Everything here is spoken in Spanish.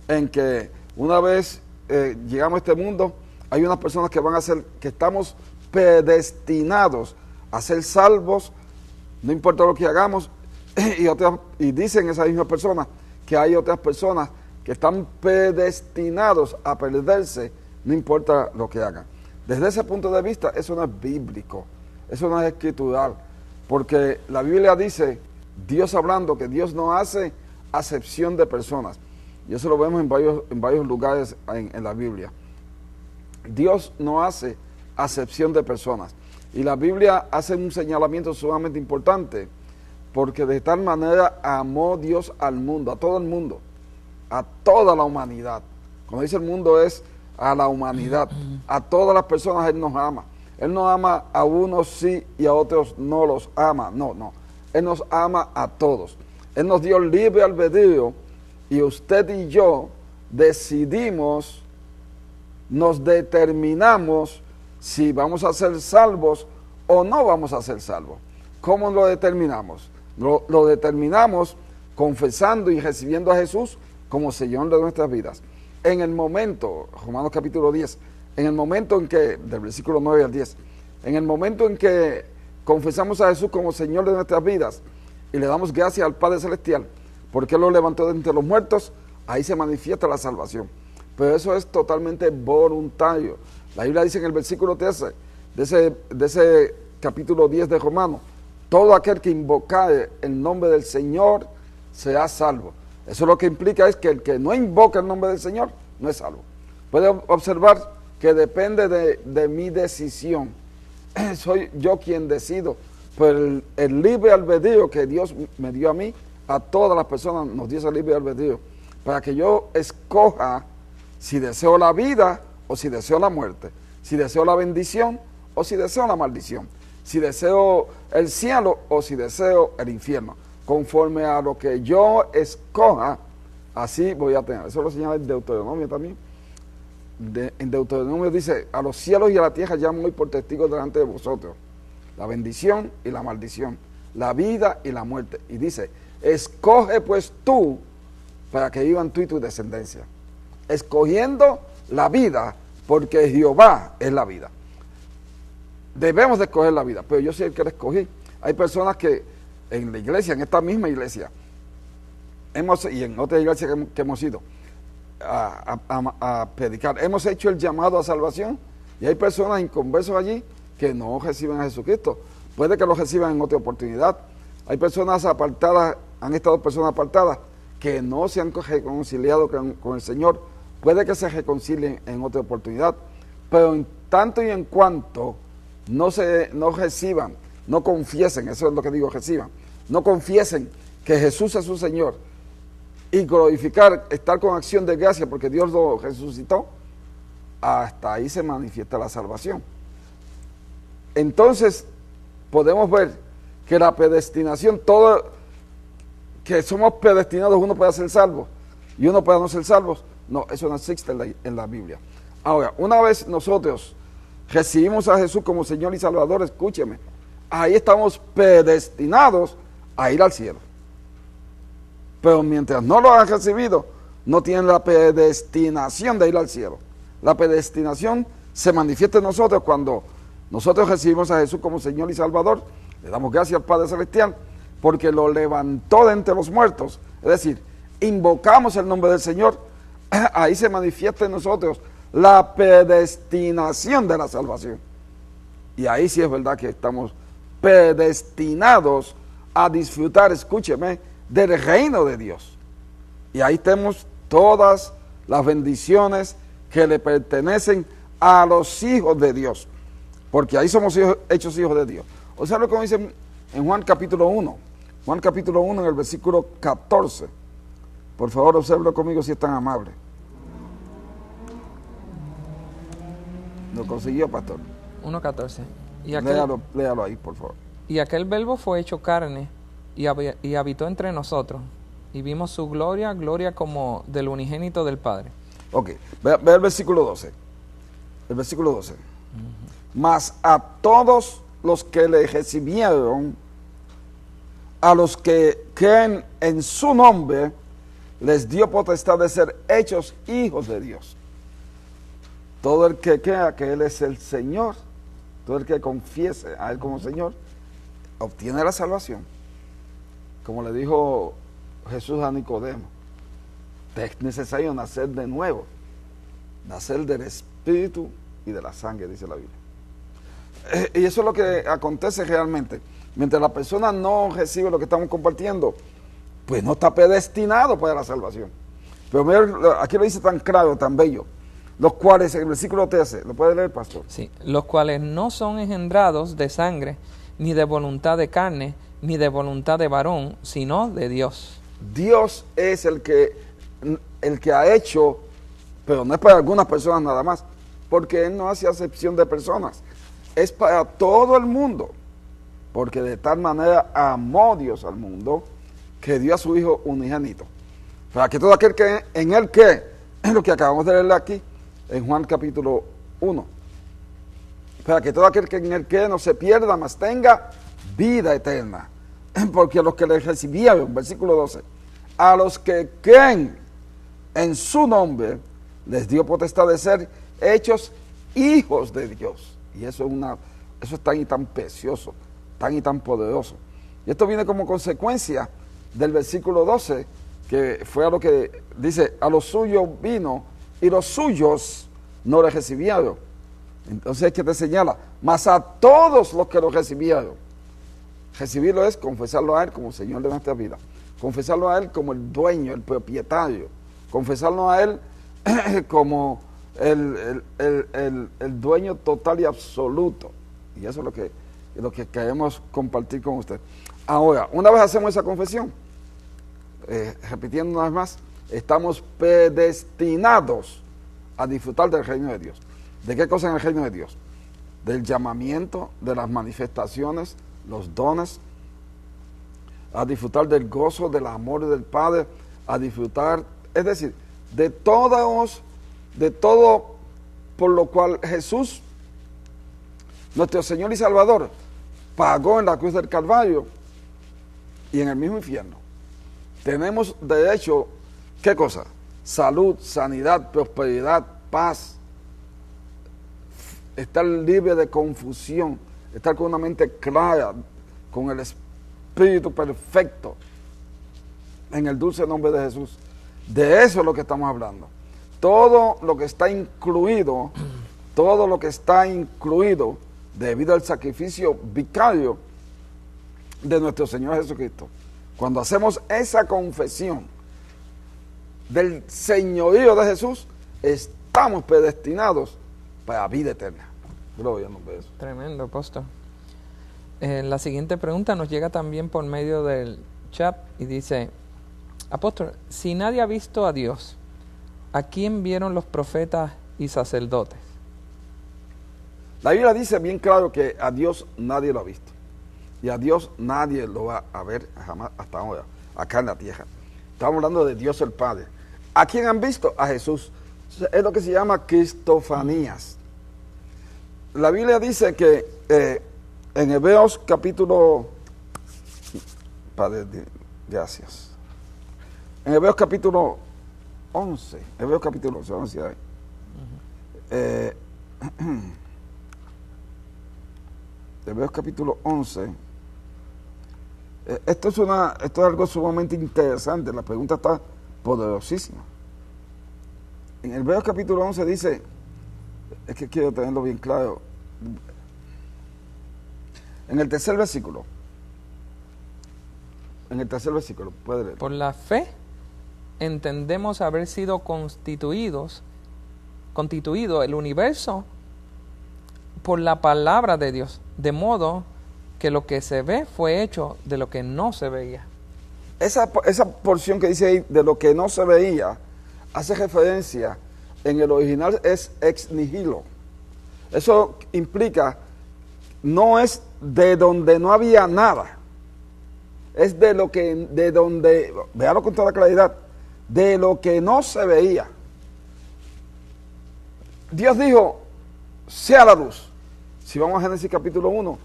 en que una vez llegamos a este mundo, hay unas personas que van a ser, que estamos predestinados a ser salvos, no importa lo que hagamos, y dicen esas mismas personas que hay otras personas que están predestinados a perderse, no importa lo que hagan. Desde ese punto de vista, eso no es bíblico, eso no es escritural, porque la Biblia dice, Dios hablando, que Dios no hace acepción de personas, y eso lo vemos en varios lugares en la Biblia. Dios no hace acepción de personas, y la Biblia hace un señalamiento sumamente importante, porque de tal manera amó Dios al mundo, a todo el mundo, a toda la humanidad. Cuando dice el mundo es a la humanidad, a todas las personas Él nos ama. Él no ama a unos sí y a otros no los ama, no. Él nos ama a todos. Él nos dio libre albedrío y usted y yo decidimos, nos determinamos si vamos a ser salvos o no vamos a ser salvos. ¿Cómo lo determinamos? Lo determinamos confesando y recibiendo a Jesús como Señor de nuestras vidas. En el momento, Romanos capítulo 10, en el momento en que, del versículo 9 al 10, en el momento en que confesamos a Jesús como Señor de nuestras vidas y le damos gracias al Padre Celestial, porque Él lo levantó de entre los muertos, ahí se manifiesta la salvación. Pero eso es totalmente voluntario. La Biblia dice en el versículo 13 de ese capítulo 10 de Romanos, todo aquel que invocare el nombre del Señor será salvo. Eso lo que implica es que el que no invoca el nombre del Señor no es salvo. Puede observar que depende de mi decisión. Soy yo quien decido, pero el libre albedrío que Dios me dio a mí, a todas las personas nos dio ese libre albedrío, para que yo escoja si deseo la vida o si deseo la muerte, si deseo la bendición o si deseo la maldición, si deseo el cielo o si deseo el infierno. Conforme a lo que yo escoja, así voy a tener. Eso lo señala en Deuteronomio también. En Deuteronomio dice, a los cielos y a la tierra llamo hoy por testigos delante de vosotros, la bendición y la maldición, la vida y la muerte. Y dice, escoge pues tú para que vivan tú y tu descendencia. Escogiendo la vida, porque Jehová es la vida. Debemos de escoger la vida, pero yo soy el que la escogí. Hay personas que en la iglesia, en esta misma iglesia, y en otras iglesias que hemos ido a predicar, hemos hecho el llamado a salvación, y hay personas inconversos allí que no reciben a Jesucristo. Puede que lo reciban en otra oportunidad. Hay personas apartadas, han estado personas apartadas que no se han reconciliado con el Señor. Puede que se reconcilien en otra oportunidad, pero en tanto y en cuanto no reciban, no confiesen, eso es lo que digo, reciban, no confiesen que Jesús es su Señor y glorificar, estar con acción de gracia porque Dios lo resucitó, hasta ahí se manifiesta la salvación. Entonces podemos ver que la predestinación, todo que somos predestinados, uno puede ser salvo y uno puede no ser salvo, no, eso no existe en la Biblia. Ahora, una vez nosotros recibimos a Jesús como Señor y Salvador, escúcheme, ahí estamos predestinados a ir al cielo. Pero mientras no lo han recibido, no tienen la predestinación de ir al cielo. La predestinación se manifiesta en nosotros cuando nosotros recibimos a Jesús como Señor y Salvador, le damos gracias al Padre Celestial, porque lo levantó de entre los muertos, es decir, invocamos el nombre del Señor, ahí se manifiesta en nosotros la predestinación de la salvación. Y ahí sí es verdad que estamos predestinados a disfrutar, escúcheme, del reino de Dios. Y ahí tenemos todas las bendiciones que le pertenecen a los hijos de Dios, porque ahí somos hechos hijos de Dios. O sea, lo que dice en Juan capítulo 1, Juan capítulo 1 en el versículo 14. Por favor, observe conmigo si es tan amable. ¿Lo consiguió, pastor? 1:14. Léalo ahí, por favor. Y aquel verbo fue hecho carne y habitó entre nosotros, y vimos su gloria, gloria como del unigénito del Padre. Ok, ve el versículo 12. El versículo 12. Mas a todos los que le recibieron, a los que creen en su nombre, les dio potestad de ser hechos hijos de Dios. Todo el que crea que Él es el Señor, todo el que confiese a Él como Señor, obtiene la salvación. Como le dijo Jesús a Nicodemo, te es necesario nacer de nuevo, nacer del Espíritu y de la sangre, dice la Biblia. Y eso es lo que acontece realmente. Mientras la persona no recibe lo que estamos compartiendo, pues no está predestinado para la salvación. Pero mira, aquí lo dice tan claro, tan bello. Los cuales, en el versículo 13, ¿lo puede leer, pastor? Sí, los cuales no son engendrados de sangre, ni de voluntad de carne, ni de voluntad de varón, sino de Dios. Dios es el que ha hecho, pero no es para algunas personas nada más, porque Él no hace acepción de personas, es para todo el mundo, porque de tal manera amó Dios al mundo, que dio a su Hijo unigénito, para que todo aquel que en Él cree, es lo que acabamos de leer aquí, en Juan capítulo 1, para que todo aquel que en Él cree no se pierda, mas tenga vida eterna. Porque a los que le recibieron, versículo 12, a los que creen en su nombre, les dio potestad de ser hechos hijos de Dios. Y eso es tan y tan precioso, tan y tan poderoso. Y esto viene como consecuencia del versículo 12, que fue a lo que dice, a los suyos vino y los suyos no le recibieron. Entonces es que te señala, mas a todos los que lo recibieron. Recibirlo es confesarlo a Él como Señor de nuestra vida, confesarlo a Él como el dueño, el propietario, confesarlo a Él como el dueño total y absoluto. Y eso es lo que queremos compartir con usted. Ahora, una vez hacemos esa confesión, repitiendo una vez más, estamos predestinados a disfrutar del reino de Dios. ¿De qué cosa en el reino de Dios? Del llamamiento, de las manifestaciones, los dones, a disfrutar del gozo, del amor del Padre, a disfrutar, es decir, de todo por lo cual Jesús, nuestro Señor y Salvador, pagó en la cruz del Calvario y en el mismo infierno. Tenemos derecho, ¿qué cosa? Salud, sanidad, prosperidad, paz, estar libre de confusión, estar con una mente clara, con el espíritu perfecto, en el dulce nombre de Jesús. De eso es lo que estamos hablando. Todo lo que está incluido debido al sacrificio vicario de nuestro Señor Jesucristo. Cuando hacemos esa confesión del señorío de Jesús, estamos predestinados para vida eterna. Gloria al nombre de Jesús. Tremendo, apóstol. La siguiente pregunta nos llega también por medio del chat y dice, apóstol, si nadie ha visto a Dios, ¿a quién vieron los profetas y sacerdotes? La Biblia dice bien claro que a Dios nadie lo ha visto. Y a Dios nadie lo va a ver jamás hasta ahora, acá en la tierra. Estamos hablando de Dios el Padre. ¿A quién han visto? A Jesús. Es lo que se llama cristofanías. La Biblia dice que en Hebreos capítulo... Padre, gracias. En Hebreos capítulo 11, vamos a ir ahí. Hebreos capítulo 11. Esto es algo sumamente interesante, la pregunta está poderosísima. En Hebreos capítulo 11 dice, es que quiero tenerlo bien claro, en el tercer versículo, puede leer. Por la fe entendemos haber sido constituido el universo por la palabra de Dios, de modo que lo que se ve fue hecho de lo que no se veía. Esa porción que dice ahí, de lo que no se veía, hace referencia, en el original es ex nihilo. Eso implica, no es de donde no había nada, es de donde, véalo con toda claridad, de lo que no se veía. Dios dijo, sea la luz. Si vamos a Génesis capítulo 1,